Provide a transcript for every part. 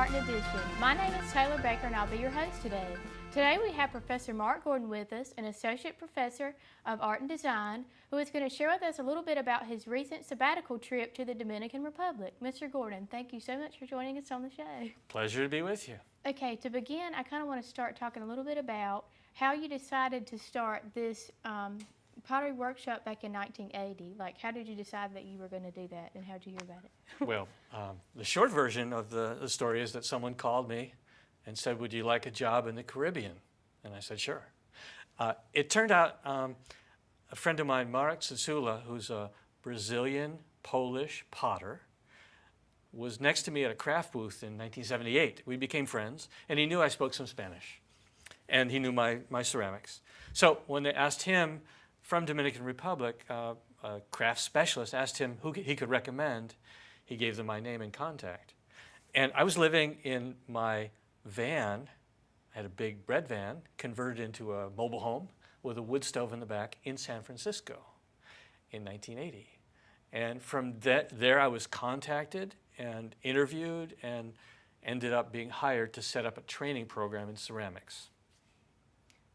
Barton Edition. My name is Taylor Baker and I'll be your host today. Today we have Professor Mark Gordon with us, an Associate Professor of Art and Design, who is going to share with us a little bit about his recent sabbatical trip to the Dominican Republic. Mr. Gordon, thank you so much for joining us on the show. Pleasure to be with you. Okay, to begin, I kind of want to start talking a little bit about how you decided to start this pottery workshop back in 1980. Like, how did you decide that you were going to do that, and how did you hear about it? Well, the short version of the story is that someone called me and said, would you like a job in the Caribbean? And I said, sure. It turned out a friend of mine, Marek Sasula, who's a Brazilian, Polish potter, was next to me at a craft booth in 1978. We became friends, and he knew I spoke some Spanish, and he knew my ceramics. So when they asked him from Dominican Republic, a craft specialist asked him who he could recommend, he gave them my name and contact. And I was living in my van. I had a big bread van converted into a mobile home with a wood stove in the back in San Francisco in 1980. And from there I was contacted and interviewed and ended up being hired to set up a training program in ceramics.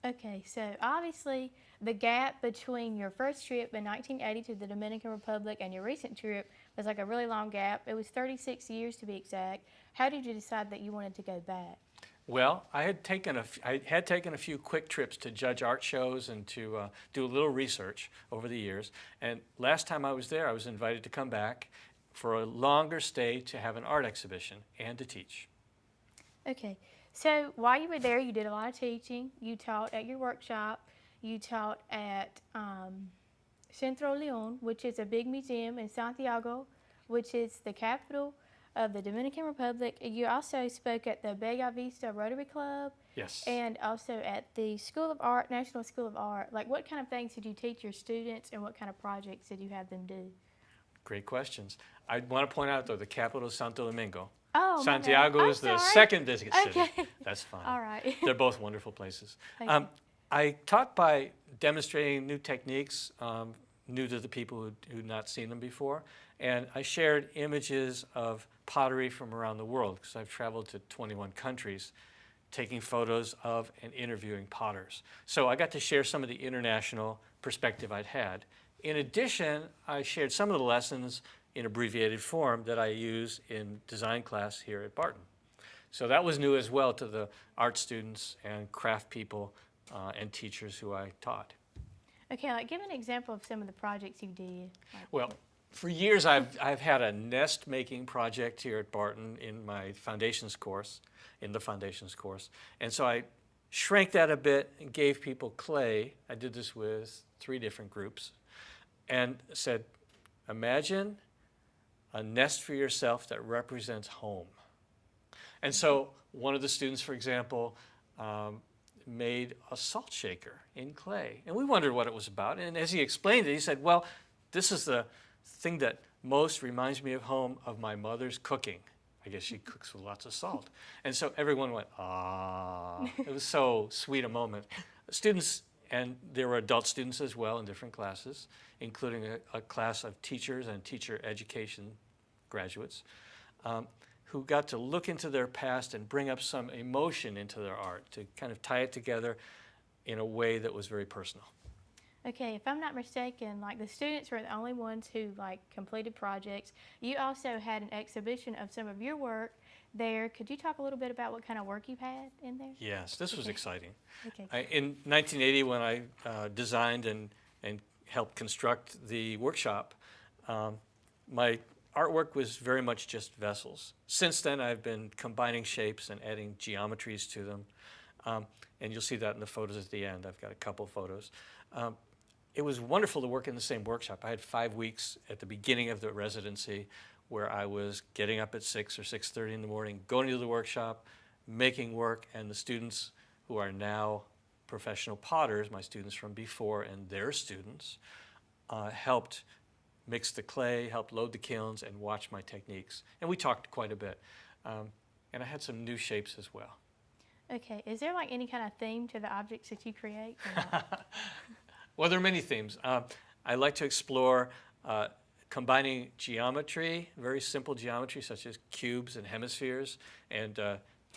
Okay, so obviously the gap between your first trip in 1980 to the Dominican Republic and your recent trip was like a really long gap. It was 36 years to be exact. How did you decide that you wanted to go back? Well, I had taken a few quick trips to judge art shows and to do a little research over the years. And last time I was there, I was invited to come back for a longer stay to have an art exhibition and to teach. Okay, so while you were there, you did a lot of teaching. You taught at your workshop. You taught at Centro Leon, which is a big museum in Santiago, which is the capital of the Dominican Republic. You also spoke at the Bella Vista Rotary Club. Yes. And also at the School of Art, National School of Art. Like, what kind of things did you teach your students, and what kind of projects did you have them do? Great questions. I want to point out, though, the capital is Santo Domingo. Oh, Santiago is the second biggest city. Okay. That's fine. All right. They're both wonderful places. Okay. I taught by demonstrating new techniques, new to the people who'd not seen them before, and I shared images of pottery from around the world because I've traveled to 21 countries taking photos of and interviewing potters. So I got to share some of the international perspective I'd had. In addition, I shared some of the lessons in abbreviated form that I use in design class here at Barton. So that was new as well to the art students and craft people and teachers who I taught. Okay, like give an example of some of the projects you did. Well, for years I've had a nest making project here at Barton in my foundations course, and so I shrank that a bit and gave people clay. I did this with 3 different groups and said, imagine a nest for yourself that represents home. And so one of the students, for example, made a salt shaker in clay. And we wondered what it was about. And as he explained it, he said, well, this is the thing that most reminds me of home, of my mother's cooking. I guess she cooks with lots of salt. And so everyone went, ah. It was so sweet a moment. Students, and there were adult students as well in different classes, including a class of teachers and teacher education graduates, who got to look into their past and bring up some emotion into their art to kind of tie it together in a way that was very personal. Okay, if I'm not mistaken, like the students were the only ones who like completed projects. You also had an exhibition of some of your work there. Could you talk a little bit about what kind of work you had in there? Yes, this was exciting. Okay. In 1980, when I designed and helped construct the workshop, my artwork was very much just vessels. Since then, I've been combining shapes and adding geometries to them. And you'll see that in the photos at the end. I've got a couple photos. It was wonderful to work in the same workshop. I had 5 weeks at the beginning of the residency where I was getting up at 6 or 6:30 in the morning, going to the workshop, making work, and the students who are now professional potters, my students from before and their students, helped mix the clay, helped load the kilns, and watch my techniques. And we talked quite a bit. And I had some new shapes as well. Okay, is there like any kind of theme to the objects that you create? Well, there are many themes. I like to explore combining geometry, very simple geometry such as cubes and hemispheres and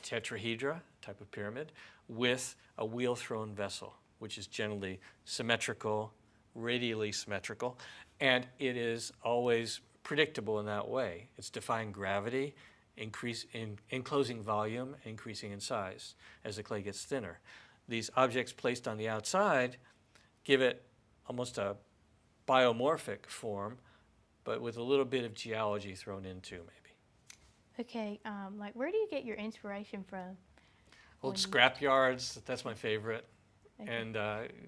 tetrahedra, type of pyramid, with a wheel-thrown vessel, which is generally symmetrical, radially symmetrical, and it is always predictable in that way. It's defying gravity, enclosing volume, increasing in size as the clay gets thinner. These objects placed on the outside give it almost a biomorphic form, but with a little bit of geology thrown into maybe. Okay, like where do you get your inspiration from? Old scrap yards, that's my favorite. Okay. And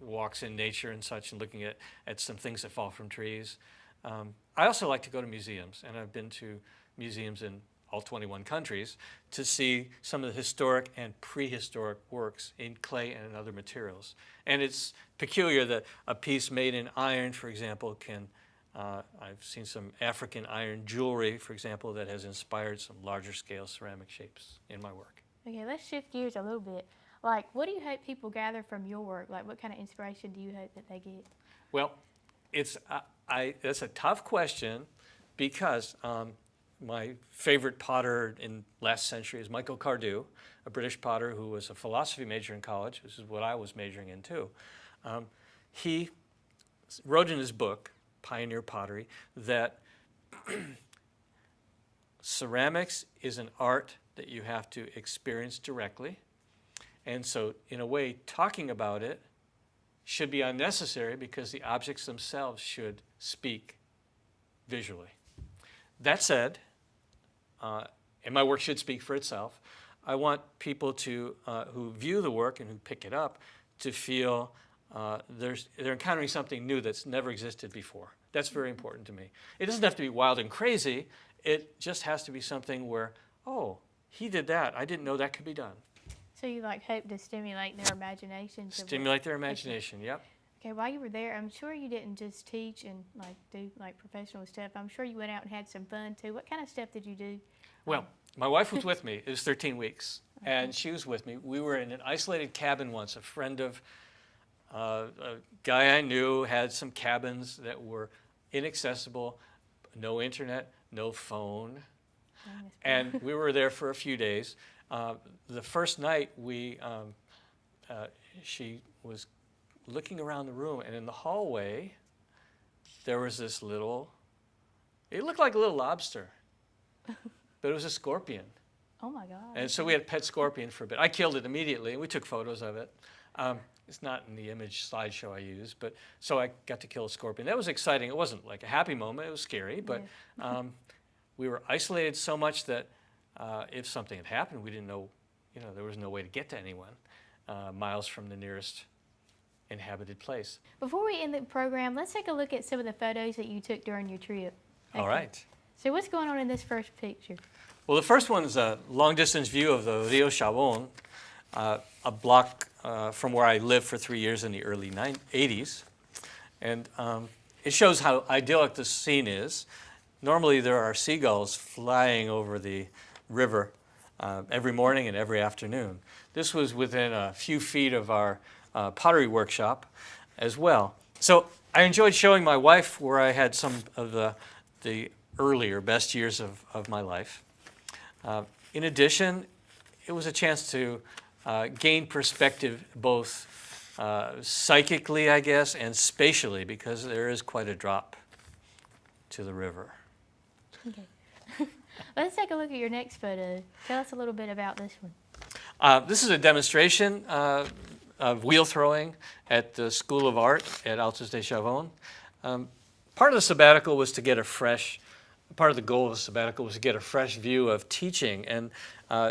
walks in nature and such, and looking at some things that fall from trees. I also like to go to museums, and I've been to museums in all 21 countries to see some of the historic and prehistoric works in clay and in other materials. And it's peculiar that a piece made in iron, for example, can, I've seen some African iron jewelry, for example, that has inspired some larger scale ceramic shapes in my work. Okay, let's shift gears a little bit. Like, what do you hope people gather from your work? Like, what kind of inspiration do you hope that they get? Well, that's a tough question because my favorite potter in last century is Michael Cardew, a British potter who was a philosophy major in college, which is what I was majoring in too. He wrote in his book, Pioneer Pottery, that ceramics is an art that you have to experience directly. And so, in a way, talking about it should be unnecessary because the objects themselves should speak visually. That said, and my work should speak for itself, I want people to, who view the work and who pick it up, to feel they're encountering something new that's never existed before. That's very important to me. It doesn't have to be wild and crazy. It just has to be something where, oh, he did that. I didn't know that could be done. So you like hope to stimulate their imagination? Stimulate their imagination, yep. Okay, while you were there, I'm sure you didn't just teach and like do like professional stuff. I'm sure you went out and had some fun too. What kind of stuff did you do? Well, my wife was with me. It was 13 weeks, and she was with me. We were in an isolated cabin once. A friend of a guy I knew had some cabins that were inaccessible, no internet, no phone, and we were there for a few days. The first night, she was looking around the room, and in the hallway, there was this little, it looked like a little lobster, but it was a scorpion. Oh my God. And so we had a pet scorpion for a bit. I killed it immediately, and we took photos of it. It's not in the image slideshow I used, but so I got to kill a scorpion. That was exciting. It wasn't like a happy moment. It was scary, but we were isolated so much that if something had happened, we didn't know, there was no way to get to anyone miles from the nearest inhabited place. Before we end the program, let's take a look at some of the photos that you took during your trip. Okay. All right. So what's going on in this first picture? Well, the first one is a long-distance view of the Rio Chabon, a block from where I lived for 3 years in the early 80s. And it shows how idyllic the scene is. Normally, there are seagulls flying over the river every morning and every afternoon. This was within a few feet of our pottery workshop as well. So I enjoyed showing my wife where I had some of the earlier best years of my life. In addition, it was a chance to gain perspective both psychically, I guess, and spatially, because there is quite a drop to the river. Okay. Let's take a look at your next photo. Tell us a little bit about this one. This is a demonstration of wheel throwing at the School of Art at Altos de Chavon. Part of the sabbatical was to get part of the goal of the sabbatical was to get a fresh view of teaching, and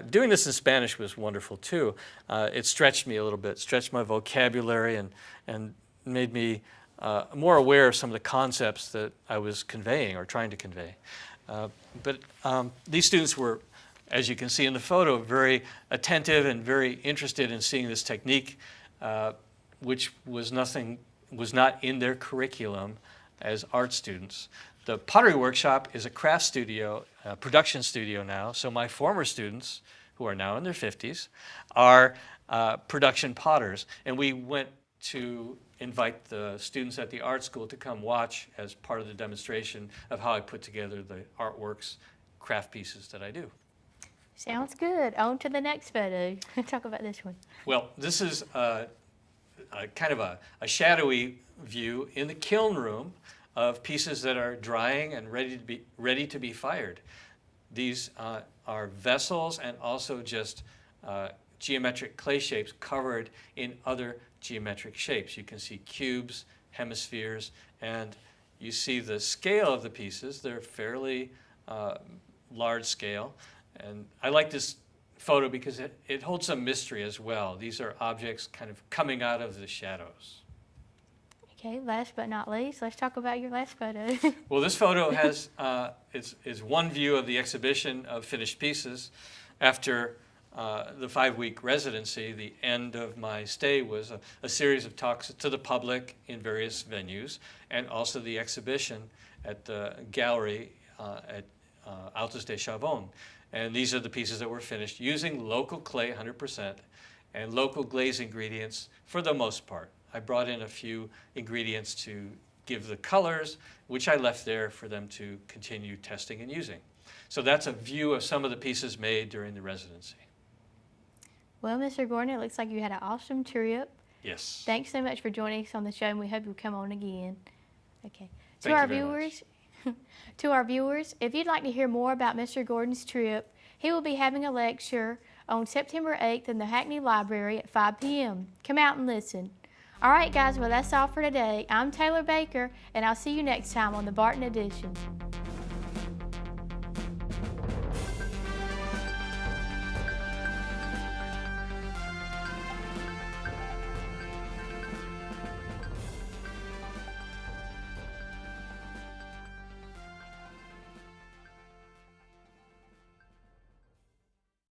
doing this in Spanish was wonderful too. It stretched me a little bit, stretched my vocabulary, and made me more aware of some of the concepts that I was conveying or trying to convey. But these students were, as you can see in the photo, very attentive and very interested in seeing this technique, which was not in their curriculum as art students. The pottery workshop is a craft studio, a production studio now, so my former students, who are now in their 50s, are production potters. And we went to invite the students at the art school to come watch as part of the demonstration of how I put together the artworks, craft pieces that I do. Sounds good. On to the next photo. Talk about this one. Well, this is kind of a shadowy view in the kiln room of pieces that are drying and ready to be fired. These are vessels and also just geometric clay shapes covered in other geometric shapes. You can see cubes, hemispheres, and you see the scale of the pieces. They're fairly large scale. And I like this photo because it holds some mystery as well. These are objects kind of coming out of the shadows. Okay, last but not least, let's talk about your last photo. Well, this photo has is one view of the exhibition of finished pieces. After the 5-week residency, the end of my stay was a series of talks to the public in various venues, and also the exhibition at the gallery at Altos de Chavon. And these are the pieces that were finished using local clay 100% and local glaze ingredients for the most part. I brought in a few ingredients to give the colors, which I left there for them to continue testing and using. So that's a view of some of the pieces made during the residency. Well, Mr. Gordon, it looks like you had an awesome trip. Yes. Thanks so much for joining us on the show, and we hope you'll come on again. Okay. Thank you very much. To our viewers, if you'd like to hear more about Mr. Gordon's trip, he will be having a lecture on September 8th in the Hackney Library at 5 p.m. Come out and listen. All right, guys, well, that's all for today. I'm Taylor Baker, and I'll see you next time on the Barton Edition.